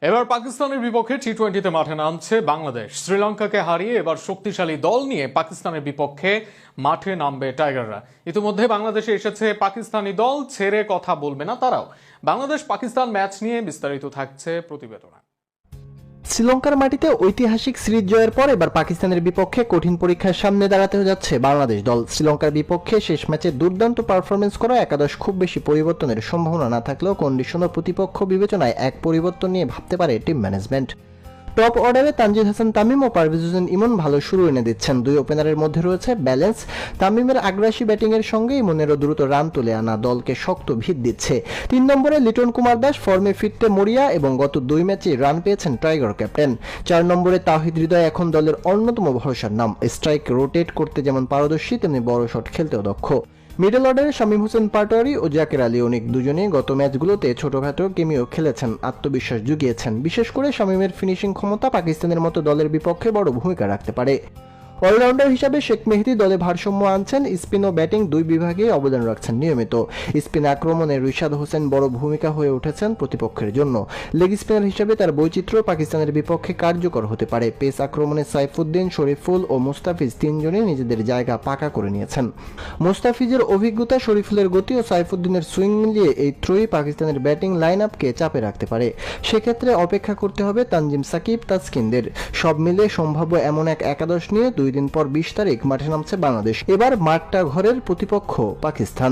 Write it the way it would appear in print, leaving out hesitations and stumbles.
এবার পাকিস্তানের বিপক্ষে টি-20তে মাঠে নামছে বাংলাদেশ। শ্রীলঙ্কাকে হারিয়ে এবার শক্তিশালী দল নিয়ে পাকিস্তানের বিপক্ষে মাঠে নামবে টাইগাররা। ইতিমধ্যে বাংলাদেশে এসেছে পাকিস্তানি দল, ছেড়ে কথা বলবে না তারাও। বাংলাদেশ পাকিস্তান ম্যাচ নিয়ে বিস্তারিত থাকছে প্রতিবেদনে। শ্রীলঙ্কার মাটিতে ঐতিহাসিক সিরিজ জয়ের পর এবার পাকিস্তানের বিপক্ষে কঠিন পরীক্ষার সামনে দাঁড়াতে যাচ্ছে বাংলাদেশ দল। শ্রীলঙ্কার বিপক্ষে শেষ ম্যাচে দুর্দান্ত পারফরমেন্স করা একাদশ খুব বেশি পরিবর্তনের সম্ভাবনা না থাকলেও কন্ডিশন ও প্রতিপক্ষ বিবেচনায় এক পরিবর্তন নিয়ে ভাবতে পারে টিম ম্যানেজমেন্ট। টপ অর্ডারে তানজিদ হাসান তামিম ও পারভেজ হোসেন ইমন ভালো শুরু এনে দিচ্ছেন। দুই ওপেনারের মধ্যে রয়েছে ব্যালেন্স। তামিমের আগ্রাসী ব্যাটিংয়ের সঙ্গে ইমনেরও দ্রুত রান তুলে আনা দলকে শক্ত ভিত দিচ্ছে। 3 নম্বরে লিটন কুমার দাস ফর্মে ফিরতে মরিয়া এবং গত 2 ম্যাচে রান পেয়েছেন টাইগার ক্যাপ্টেন। 4 নম্বরে তাওহিদ হৃদয় এখন দলের অন্যতম ভরসার নাম। স্ট্রাইক রোটেট করতে যেমন পারদর্শী, তেমনি বড় শট খেলতেও দক্ষ। মিডল অর্ডারে শামীম হোসেন পাটোয়ারি ও জাকের আলী অনিক দুজনেই গত ম্যাচগুলোতে ছোটখাটো কেমিও খেলেছেন, আত্মবিশ্বাস জুগিয়েছেন। বিশেষ করে শামীমের ফিনিশিং ক্ষমতা পাকিস্তানের মতো দলের বিপক্ষে বড় ভূমিকা রাখতে পারে। অলরাউন্ডার হিসাবে শেখ মেহেদী দলে ভারসাম্য আনছেন। স্পিন ও ব্যাটিং দুই বিভাগে অবদান রাখছেন নিয়মিত। স্পিন আক্রমণে রিশাদ হোসেন বড় ভূমিকা হয়ে উঠেছেন প্রতিপক্ষের জন্য। লেগ স্পিনার হিসাবে তার বৈচিত্র্য পাকিস্তানের বিপক্ষে কার্যকর হতে পারে। পেস আক্রমণে সাইফুদ্দিন, শরীফুল ও মুস্তাফিজ তিনজনই নিজেদের জায়গা পাকা করে নিয়েছেন। মুস্তাফিজের অভিজ্ঞতা, শরীফুলের গতি ও সাইফুদ্দিনের সুইং মিলিয়ে এই ত্রয়ী পাকিস্তানের ব্যাটিং লাইন আপকে চাপে রাখতে পারে। সেক্ষেত্রে অপেক্ষা করতে হবে তানজিম সাকিব, তাসকিনদের। সব মিলে সম্ভাব্য এমন এক একাদশ নিয়ে 2 দিন পর 20 তারিখ মাঠে নামছে বাংলাদেশ। এবার মাঠটা ঘরের প্রতিপক্ষ পাকিস্তান।